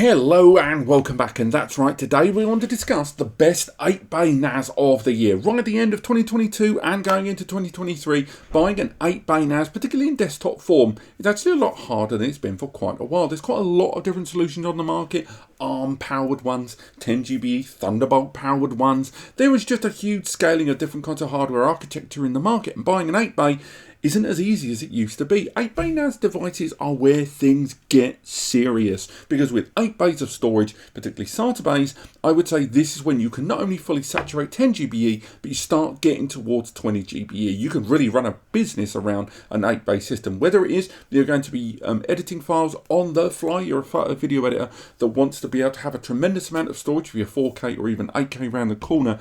Hello and welcome back, and that's right, today we want to discuss the best 8-bay NAS of the year. Right at the end of 2022 and going into 2023, buying an 8-bay NAS, particularly in desktop form, is actually a lot harder than it's been for quite a while. There's quite a lot of different solutions on the market, ARM-powered ones, 10GB, Thunderbolt-powered ones. There is just a huge scaling of different kinds of hardware architecture in the market, and buying an 8-bay isn't as easy as it used to be. 8-bay NAS devices are where things get serious, because with 8 bays of storage, particularly SATA bays, I would say this is when you can not only fully saturate 10GBE, but you start getting towards 20GBE. You can really run a business around an 8-bay system, whether it is you're going to be editing files on the fly, you're a video editor that wants to be able to have a tremendous amount of storage for your 4K or even 8K around the corner,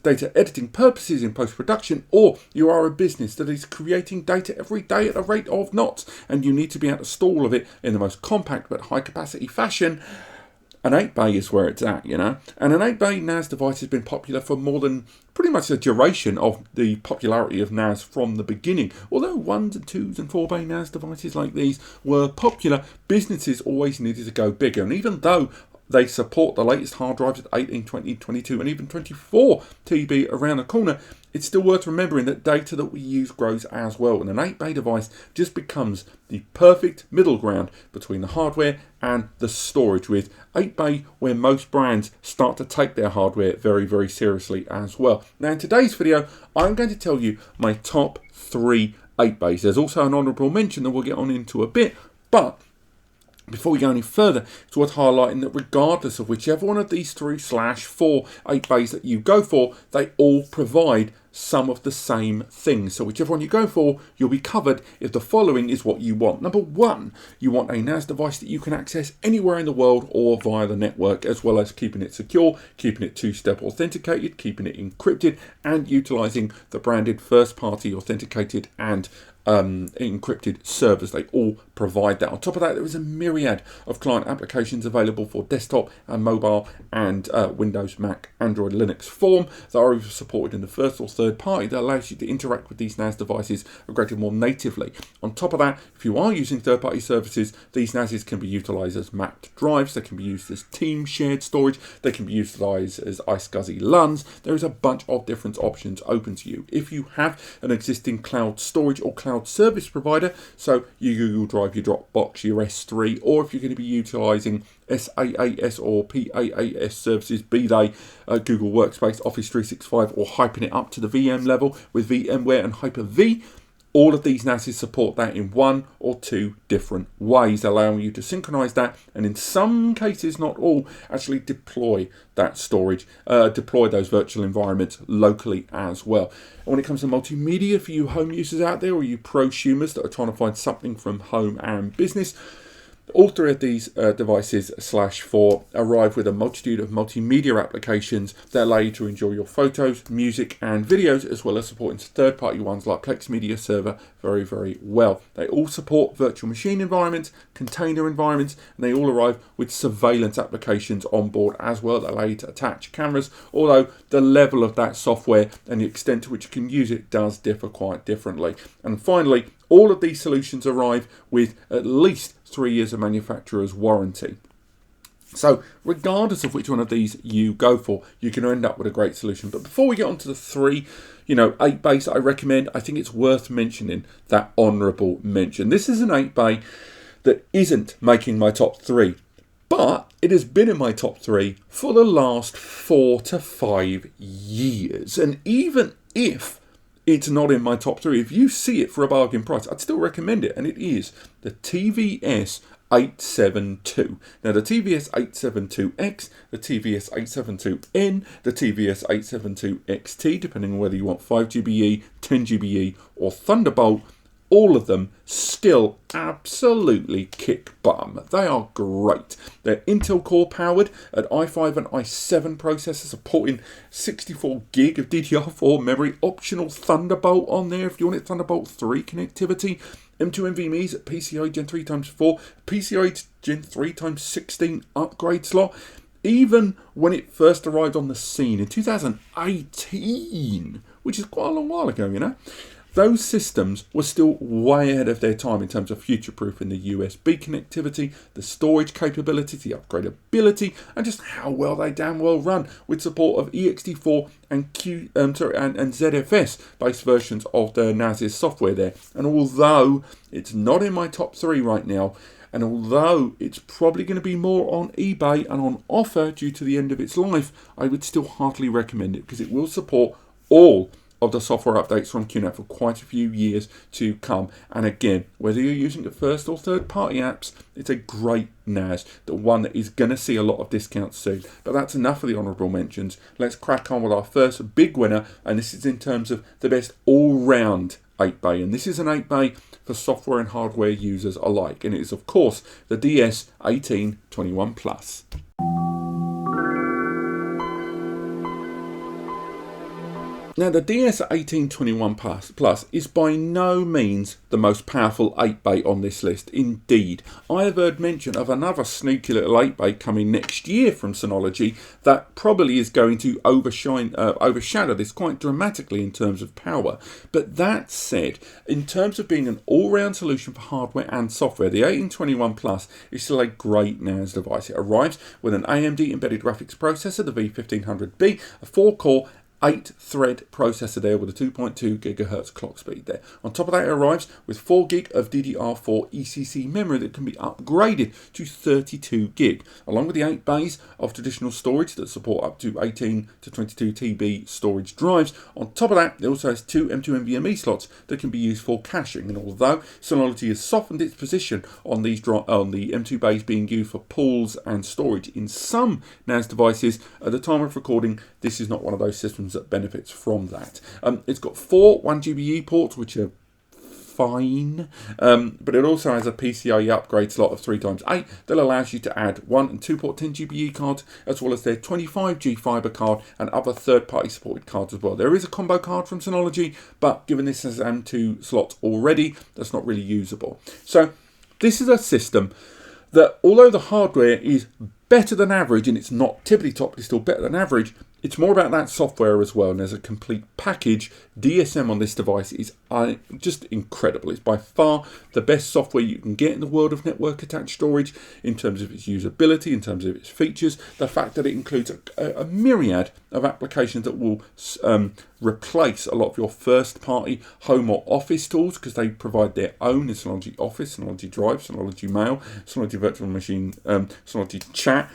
data editing purposes in post-production, or you are a business that is creating data every day at a rate of knots, and you need to be able to store all of it in the most compact but high capacity fashion. An 8-bay is where it's at, you know. And an 8-bay NAS device has been popular for more than pretty much the duration of the popularity of NAS from the beginning. Although 1s and 2s and 4-bay NAS devices like these were popular, businesses always needed to go bigger. And even though they support the latest hard drives at 18, 20, 22 and even 24 TB around the corner, it's still worth remembering that data that we use grows as well, and an 8-bay device just becomes the perfect middle ground between the hardware and the storage, with 8-bay where most brands start to take their hardware very, very seriously as well. Now in today's video, I'm going to tell you my top 3 8-bays. There's also an honourable mention that we'll get on into a bit, but before we go any further, it's worth highlighting that regardless of whichever one of these 3/4 8-bays that you go for, they all provide some of the same things. So whichever one you go for, you'll be covered if the following is what you want. Number 1, you want a NAS device that you can access anywhere in the world or via the network, as well as keeping it secure, keeping it 2-step authenticated, keeping it encrypted, and utilizing the branded first-party authenticated and encrypted servers. They all provide that. On top of that, there is a myriad of client applications available for desktop and mobile and Windows, Mac, Android, Linux form that are either supported in the first or third party that allows you to interact with these NAS devices greatly more natively. On top of that, if you are using third-party services, these NASs can be utilized as mapped drives, they can be used as team shared storage, they can be utilized as iSCSI LUNs. There is a bunch of different options open to you. If you have an existing cloud storage or cloud service provider, so your Google Drive, your Dropbox, your S3, or if you're going to be utilizing SaaS or PaaS services, be they Google Workspace, Office 365, or hyping it up to the VM level with VMware and Hyper-V, all of these NASs support that in 1 or 2 different ways, allowing you to synchronize that, and in some cases, not all, actually deploy that storage, deploy those virtual environments locally as well. And when it comes to multimedia for you home users out there, or you prosumers that are trying to find something from home and business, all 3 of these devices /4 arrive with a multitude of multimedia applications that allow you to enjoy your photos, music and videos, as well as supporting third-party ones like Plex Media Server very, very well. They all support virtual machine environments, container environments, and they all arrive with surveillance applications on board as well that allow you to attach cameras, although the level of that software and the extent to which you can use it does differ quite differently. And finally, all of these solutions arrive with at least 3 years of manufacturer's warranty. So regardless of which one of these you go for, you can end up with a great solution. But before we get on to the 3 8-bays that I recommend, I think it's worth mentioning that honourable mention. This is an 8-bay that isn't making my top 3, but it has been in my top 3 for the last 4 to 5 years. And even if it's not in my top 3, if you see it for a bargain price, I'd still recommend it, and it is the TVS 872. Now the TVS 872X, the TVS 872N, the TVS 872XT, depending on whether you want 5GBE, 10GBE or Thunderbolt, all of them still absolutely kick bum. They are great. They're Intel Core powered at i5 and i7 processors, supporting 64 gig of DDR4 memory, optional Thunderbolt on there if you want it, Thunderbolt 3 connectivity, M2 NVMe's at PCI Gen 3x4, PCI Gen 3x16 upgrade slot. Even when it first arrived on the scene in 2018, which is quite a long while ago, you know, those systems were still way ahead of their time in terms of future-proofing the USB connectivity, the storage capability, the upgradability, and just how well they damn well run with support of ext4 and and ZFS-based versions of the NAS's software there. And although it's not in my top 3 right now, and although it's probably going to be more on eBay and on offer due to the end of its life, I would still heartily recommend it because it will support all of the software updates from QNAP for quite a few years to come. And again, whether you're using the first or third party apps, it's a great NAS, the one that is going to see a lot of discounts soon. But that's enough of the honourable mentions. Let's crack on with our first big winner, and this is in terms of the best all-round 8-bay, and this is an 8-bay for software and hardware users alike, and it is of course the DS1821 Plus. Now, the DS1821 Plus is by no means the most powerful 8-bay on this list. Indeed, I have heard mention of another sneaky little 8-bay coming next year from Synology that probably is going to overshadow this quite dramatically in terms of power. But that said, in terms of being an all-round solution for hardware and software, the 1821 Plus is still a great NAS device. It arrives with an AMD embedded graphics processor, the V1500B, a 4-core 8-thread processor there with a 2.2 GHz clock speed there. On top of that, it arrives with 4 GB of DDR4 ECC memory that can be upgraded to 32 GB, along with the 8 bays of traditional storage that support up to 18 to 22 TB storage drives. On top of that, it also has 2 M2 NVMe slots that can be used for caching. And although Synology has softened its position on these on the M2 bays being used for pools and storage in some NAS devices, at the time of recording, this is not one of those systems that benefits from that. It's got 4 1GBE ports, which are fine, but it also has a PCIe upgrade slot of 3x8 that allows you to add 1 and 2 port 10GBE cards, as well as their 25G fiber card and other third-party supported cards as well. There is a combo card from Synology, but given this has M2 slots already, that's not really usable. So this is a system that, although the hardware is better than average, and it's not tippity-top, it's still better than average, it's more about that software as well, and there's a complete package. DSM on this device is just incredible. It's by far the best software you can get in the world of network attached storage in terms of its usability, in terms of its features, the fact that it includes a myriad of applications that will replace a lot of your first party home or office tools, because they provide their own Synology Office, Synology Drive, Synology Mail, Synology Virtual Machine, Synology Chat.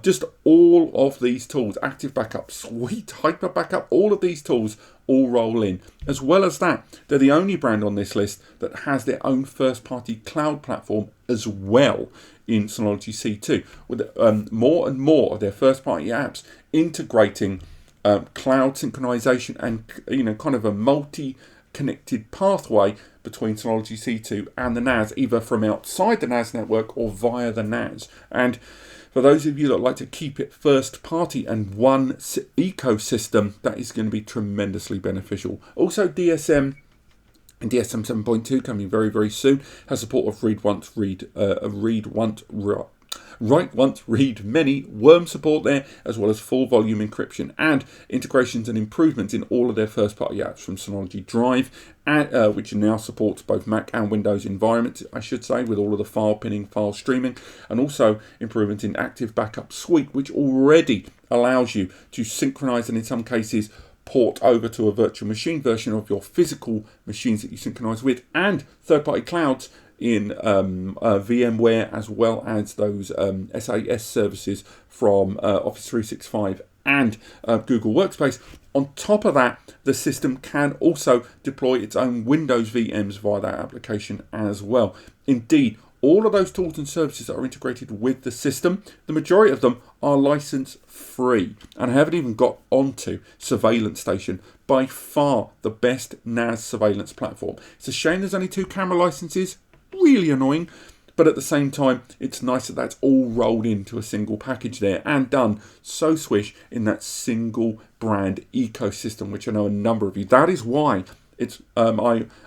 Just all of these tools, Active Backup, Sweet, Hyper Backup, all of these tools all roll in. As well as that, they're the only brand on this list that has their own first-party cloud platform as well in Synology C2, with more and more of their first-party apps integrating cloud synchronization and kind of a multi-connected pathway between Synology C2 and the NAS, either from outside the NAS network or via the NAS. And for those of you that like to keep it first party and one ecosystem, that is going to be tremendously beneficial. Also, DSM and DSM 7.2 coming very, very soon has support of write once, read many, worm support there, as well as full volume encryption and integrations and improvements in all of their first party apps from Synology Drive, which now supports both Mac and Windows environments, I should say, with all of the file pinning, file streaming, and also improvements in Active Backup Suite, which already allows you to synchronize and in some cases port over to a virtual machine version of your physical machines that you synchronize with, and third-party clouds in VMware, as well as those SAS services from Office 365 and Google Workspace. On top of that, the system can also deploy its own Windows VMs via that application as well. Indeed, all of those tools and services that are integrated with the system, the majority of them are license free. And I haven't even got onto Surveillance Station, by far the best NAS surveillance platform. It's a shame there's only 2 camera licenses, really annoying, but at the same time, it's nice that that's all rolled into a single package there and done so swish in that single brand ecosystem, which I know a number of you, that is why it's, I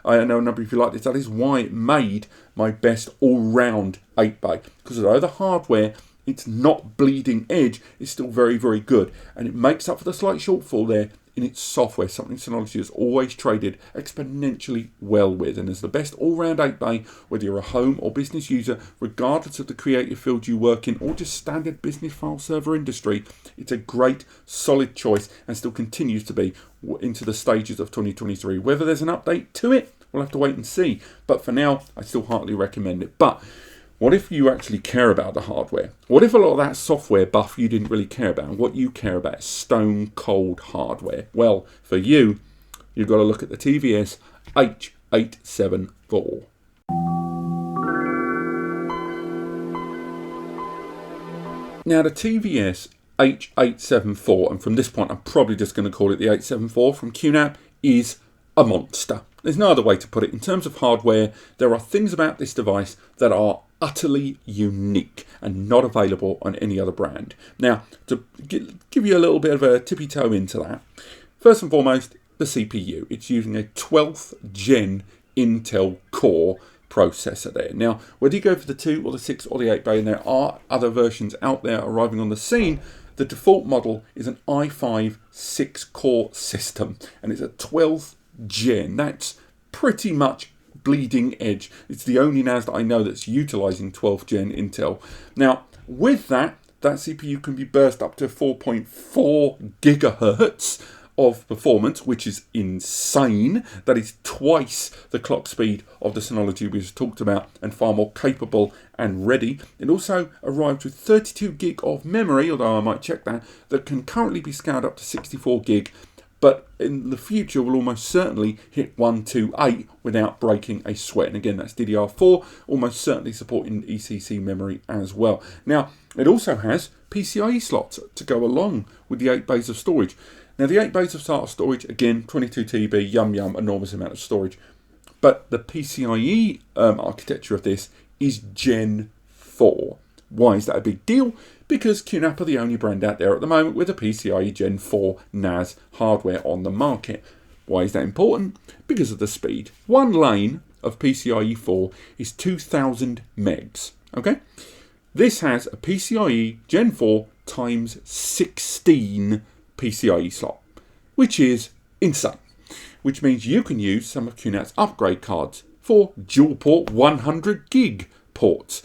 know a number of you like this, that is why it made my best all-round 8-bay, because although the hardware, it's not bleeding edge, it's still very, very good, and it makes up for the slight shortfall there in its software, something Synology has always traded exponentially well with. And as the best all-round 8-bay, whether you're a home or business user, regardless of the creative field you work in or just standard business file server industry, it's a great, solid choice and still continues to be into the stages of 2023. Whether there's an update to it, we'll have to wait and see. But for now, I still heartily recommend it. But what if you actually care about the hardware? What if a lot of that software buff you didn't really care about? And what you care about is stone cold hardware. Well, for you, you've got to look at the TVS H874. Now, the TVS H874, and from this point I'm probably just going to call it the 874 from QNAP, is a monster. There's no other way to put it. In terms of hardware, there are things about this device that are utterly unique and not available on any other brand. Now, to give you a little bit of a tippy toe into that, first and foremost, the CPU. It's using a 12th gen Intel Core processor there. Now, whether you go for the 2 or the 6 or the 8-bay, and there are other versions out there arriving on the scene, the default model is an i5 6-core system, and it's a 12th gen. That's pretty much bleeding edge. It's the only NAS that I know that's utilizing 12th gen Intel. Now, with that CPU can be burst up to 4.4 gigahertz of performance, which is insane. That is twice the clock speed of the Synology we just talked about, and far more capable and ready. It also arrives with 32 gig of memory, although I might check that can currently be scaled up to 64 gig, but in the future will almost certainly hit 128 without breaking a sweat. And again, that's DDR4, almost certainly supporting ECC memory as well. Now, it also has PCIe slots to go along with the 8 bays of storage. Now, the 8 bays of SATA storage, again, 22 TB, yum, enormous amount of storage. But the PCIe architecture of this is Gen 4. Why is that a big deal? Because QNAP are the only brand out there at the moment with a PCIe Gen 4 NAS hardware on the market. Why is that important? Because of the speed. One lane of PCIe 4 is 2000 megs. Okay? This has a PCIe Gen 4 times 16 PCIe slot, which is insane. Which means you can use some of QNAP's upgrade cards for dual port 100 gig ports.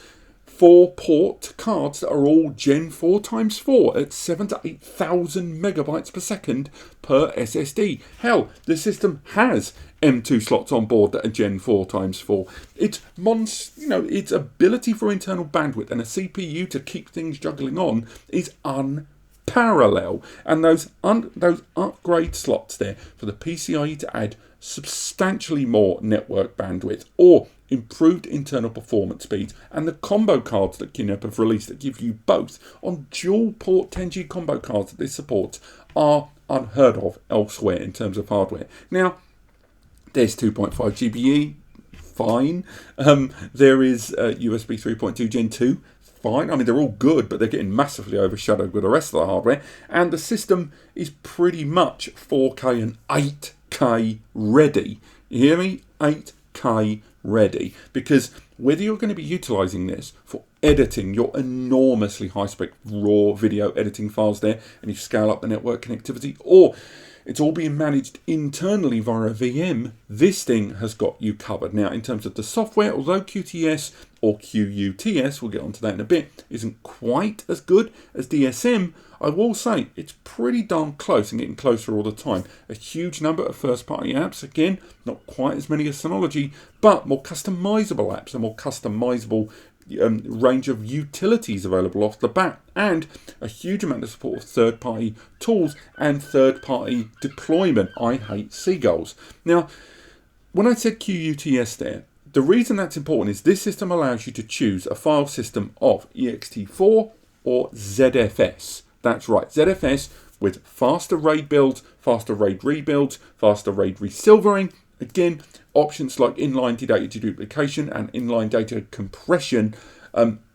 4-port cards that are all Gen 4 times 4 at 7,000 to 8,000 megabytes per second per SSD. Hell, the system has M2 slots on board that are Gen 4 times 4. Its its ability for internal bandwidth and a CPU to keep things juggling on is unparalleled. And those upgrade slots there for the PCIe to add substantially more network bandwidth or improved internal performance speeds, and the combo cards that QNAP have released that give you both on dual port 10G combo cards that this supports are unheard of elsewhere in terms of hardware. Now, there's 2.5 GBE, fine. There is USB 3.2 Gen 2, fine. I mean, they're all good, but they're getting massively overshadowed with the rest of the hardware. And the system is pretty much 4K and 8K ready. You hear me? 8K ready. Because whether you're going to be utilizing this for editing your enormously high-spec raw video editing files there, and you scale up the network connectivity, or it's all being managed internally via a VM, this thing has got you covered. Now, in terms of the software, although QTS or QUTS, we'll get onto that in a bit, isn't quite as good as DSM, I will say it's pretty darn close and getting closer all the time. A huge number of first-party apps, again, not quite as many as Synology, but more customizable apps, a more customizable range of utilities available off the bat, and a huge amount of support of third-party tools and third-party deployment. I hate seagulls. Now, when I said QUTS there, the reason that's important is this system allows you to choose a file system of ext4 or ZFS. That's right, ZFS with faster RAID builds, faster RAID rebuilds, faster RAID resilvering. Again, options like inline data deduplication and inline data compression.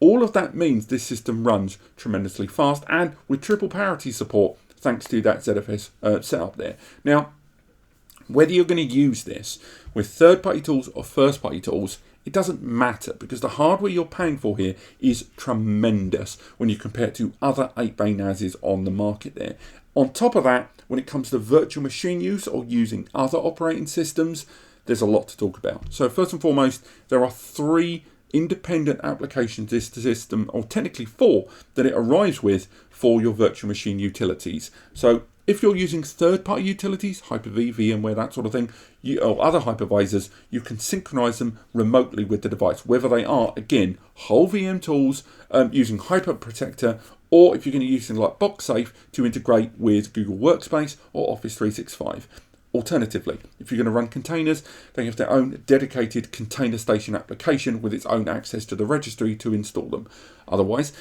All of that means this system runs tremendously fast and with triple parity support thanks to that ZFS setup there. Now, whether you're going to use this with third-party tools or first-party tools, it doesn't matter because the hardware you're paying for here is tremendous when you compare it to other 8-bay NASs on the market there. On top of that, when it comes to virtual machine use or using other operating systems, there's a lot to talk about. So first and foremost, there are 3 independent applications this system, or technically 4, that it arrives with for your virtual machine utilities. So if you're using third-party utilities, Hyper-V, VMware, that sort of thing, or other hypervisors, you can synchronize them remotely with the device, whether they are, again, whole VM tools using Hyper Protector, or if you're going to use things like BoxSafe to integrate with Google Workspace or Office 365. Alternatively, if you're going to run containers, they have their own dedicated container station application with its own access to the registry to install them. Otherwise,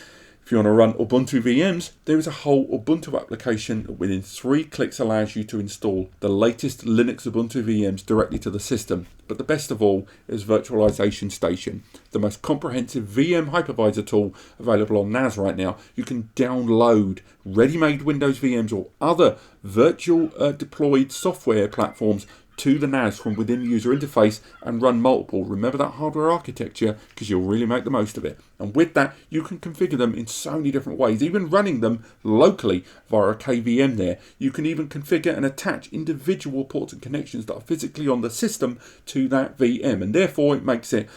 if you want to run Ubuntu VMs, there is a whole Ubuntu application that within 3 clicks allows you to install the latest Linux Ubuntu VMs directly to the system. But the best of all is Virtualization Station, the most comprehensive VM hypervisor tool available on NAS right now. You can download ready-made Windows VMs or other virtual deployed software platforms to the NAS from within the user interface and run multiple. Remember that hardware architecture, because you'll really make the most of it. And with that, you can configure them in so many different ways, even running them locally via a KVM there. You can even configure and attach individual ports and connections that are physically on the system to that VM, and therefore it makes it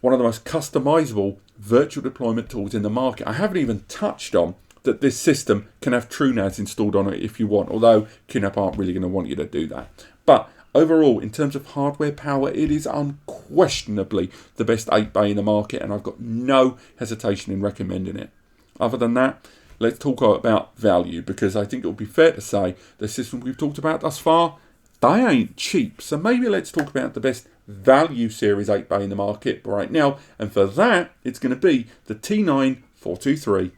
one of the most customizable virtual deployment tools in the market. I haven't even touched on that this system can have TrueNAS installed on it if you want, although QNAP aren't really going to want you to do that. But overall, in terms of hardware power, it is unquestionably the best 8-bay in the market, and I've got no hesitation in recommending it. Other than that, let's talk about value, because I think it would be fair to say the systems we've talked about thus far, they ain't cheap. So maybe let's talk about the best value series 8-bay in the market right now, and for that, it's going to be the T9 423.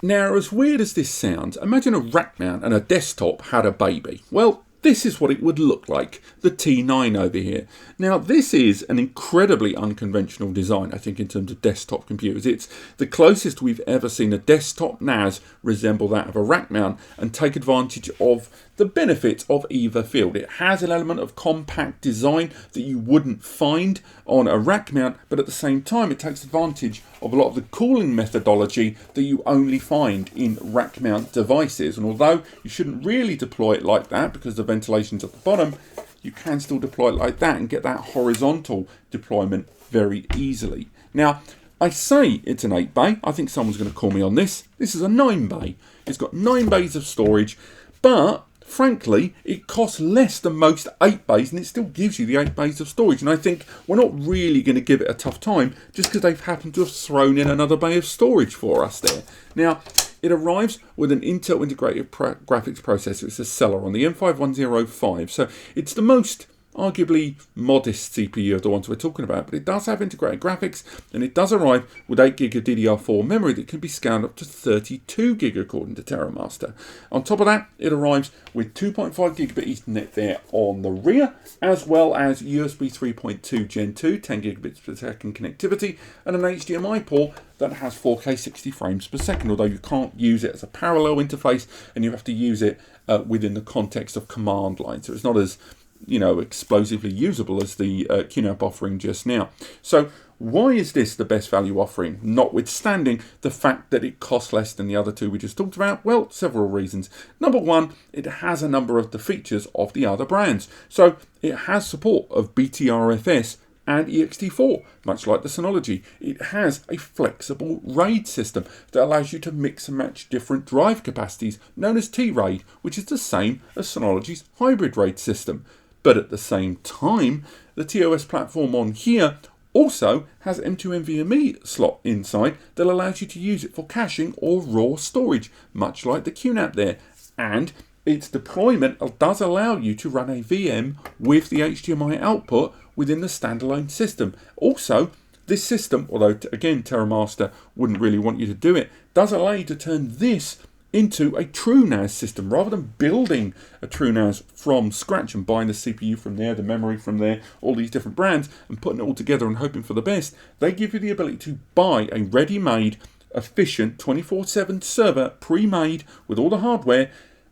Now, as weird as this sounds, imagine a rack mount and a desktop had a baby. Well, this is what it would look like, the T9 over here. Now, this is an incredibly unconventional design, I think, in terms of desktop computers. It's the closest we've ever seen a desktop NAS resemble that of a rack mount and take advantage of the benefits of either field. It has an element of compact design that you wouldn't find on a rack mount, but at the same time, it takes advantage of a lot of the cooling methodology that you only find in rack mount devices. And although you shouldn't really deploy it like that because the ventilation's at the bottom, you can still deploy it like that and get that horizontal deployment very easily. Now, I say it's an 8-bay. I think someone's going to call me on this. This is a 9-bay. It's got 9 bays of storage, but frankly, it costs less than most 8-bays, and it still gives you the 8 bays of storage. And I think we're not really going to give it a tough time just because they've happened to have thrown in another bay of storage for us there. Now, it arrives with an Intel integrated graphics processor. It's a Seller on the M5105. So it's the most arguably modest CPU of the ones we're talking about, but it does have integrated graphics, and it does arrive with 8GB of DDR4 memory that can be scaled up to 32GB according to TerraMaster. On top of that, it arrives with 2.5GB Ethernet there on the rear, as well as USB 3.2 Gen 2, 10GB per second connectivity, and an HDMI port that has 4K 60 frames per second, although you can't use it as a parallel interface, and you have to use it within the context of command line, so it's not as explosively usable as the QNAP offering just now. So why is this the best value offering, notwithstanding the fact that it costs less than the other two we just talked about? Well, several reasons. Number one, it has a number of the features of the other brands. So it has support of BTRFS and ext4, much like the Synology. It has a flexible RAID system that allows you to mix and match different drive capacities, known as T-RAID, which is the same as Synology's hybrid RAID system. But at the same time, the TOS platform on here also has M2 NVMe slot inside that allows you to use it for caching or raw storage, much like the QNAP there. And its deployment does allow you to run a VM with the HDMI output within the standalone system. Also, this system, although again TerraMaster wouldn't really want you to do it, does allow you to turn this into a TrueNAS system. Rather than building a TrueNAS from scratch and buying the CPU from there, the memory from there, all these different brands, and putting it all together and hoping for the best, they give you the ability to buy a ready-made, efficient 24/7 server, pre-made with all the hardware,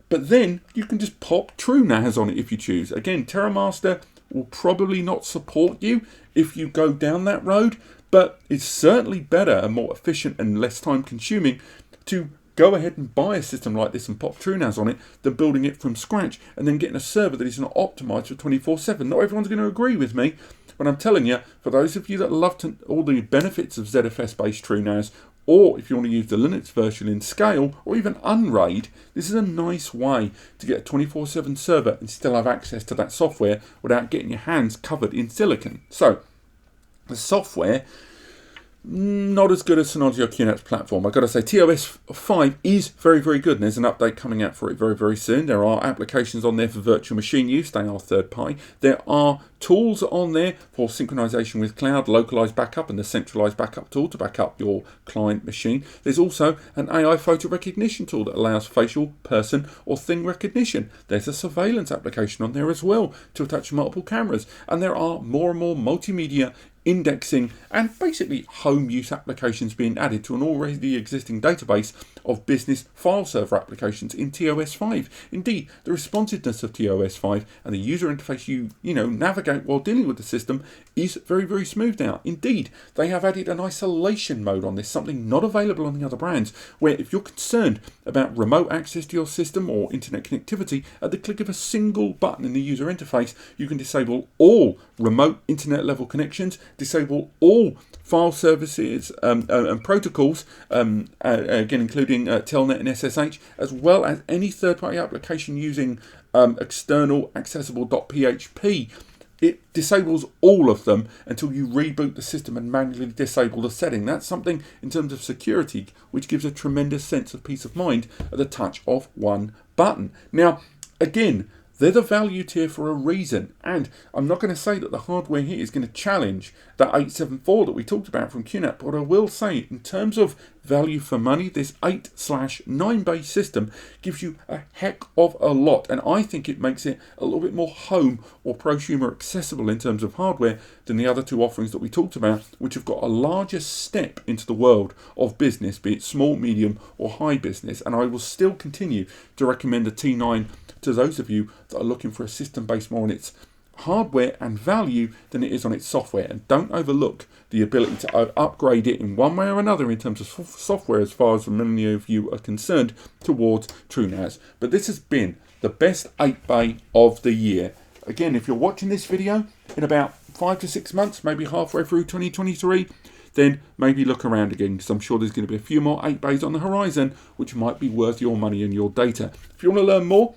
but then you can just pop TrueNAS on it if you choose. Again, TerraMaster will probably not support you if you go down that road, But it's certainly better and more efficient and less time consuming to go ahead and buy a system like this and pop TrueNAS on it than building it from scratch and then getting a server that is not optimized for 24/7. Not everyone's going to agree with me, but I'm telling you, for those of you that love all the benefits of ZFS-based TrueNAS, or if you want to use the Linux version in scale, or even Unraid, this is a nice way to get a 24/7 server and still have access to that software without getting your hands covered in silicon. So, the software, not as good as Synology or QNAP's platform. I've got to say, TOS 5 is very, very good, and there's an update coming out for it very, very soon. There are applications on there for virtual machine use. They are third-party. There are tools on there for synchronization with cloud, localized backup, and the centralized backup tool to back up your client machine. There's also an AI photo recognition tool that allows facial, person, or thing recognition. There's a surveillance application on there as well to attach multiple cameras. And there are more and more multimedia indexing and basically home use applications being added to an already existing database of business file server applications in TOS 5. Indeed, the responsiveness of TOS 5 and the user interface you navigate while dealing with the system is very, very smooth now. Indeed, they have added an isolation mode on this, something not available on the other brands, where if you're concerned about remote access to your system or internet connectivity, at the click of a single button in the user interface, you can disable all remote internet level connections, disable all file services and protocols, again including Telnet and SSH, as well as any third-party application using external accessible.php. It disables all of them until you reboot the system and manually disable the setting. That's something in terms of security which gives a tremendous sense of peace of mind at the touch of one button. Now, again, they're the value tier for a reason, and I'm not going to say that the hardware here is going to challenge that 874 that we talked about from QNAP, but I will say in terms of value for money, this 8/9 bay system gives you a heck of a lot, and I think it makes it a little bit more home or prosumer accessible in terms of hardware than the other two offerings that we talked about, which have got a larger step into the world of business, be it small, medium or high business. And I will still continue to recommend the T9 to those of you that are looking for a system based more on its hardware and value than it is on its software. And don't overlook the ability to upgrade it in one way or another in terms of software, as far as many of you are concerned, towards TrueNAS. But this has been the best 8-bay of the year. Again, if you're watching this video in about 5 to 6 months, maybe halfway through 2023, then maybe look around again, because I'm sure there's going to be a few more 8-bays on the horizon which might be worth your money and your data. If you want to learn more,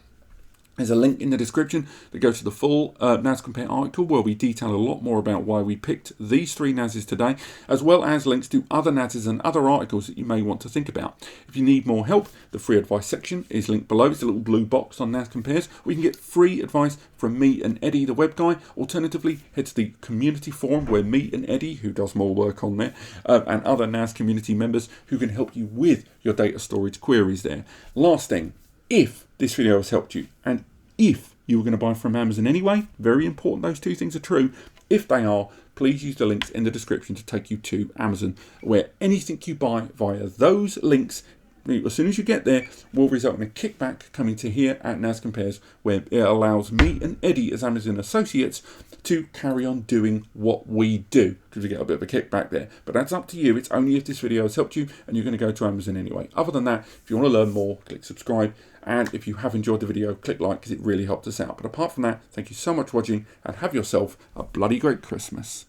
there's a link in the description that goes to the full NAS Compare article, where we detail a lot more about why we picked these three NASs today, as well as links to other NASs and other articles that you may want to think about. If you need more help, the free advice section is linked below. It's a little blue box on NAS Compares, where you can get free advice from me and Eddie, the web guy. Alternatively, head to the community forum, where me and Eddie, who does more work on there, and other NAS community members who can help you with your data storage queries there. Last thing, if this video has helped you, and if you were going to buy from Amazon anyway, very important those two things are true. If they are, please use the links in the description to take you to Amazon, where anything you buy via those links, as soon as you get there, will result in a kickback coming to here at NAS Compares, where it allows me and Eddie as Amazon associates to carry on doing what we do, because we get a bit of a kickback there. But that's up to you. It's only if this video has helped you and you're going to go to Amazon anyway. Other than that, if you want to learn more, click subscribe. And if you have enjoyed the video, click like, because it really helps us out. But apart from that, thank you so much for watching, and have yourself a bloody great Christmas.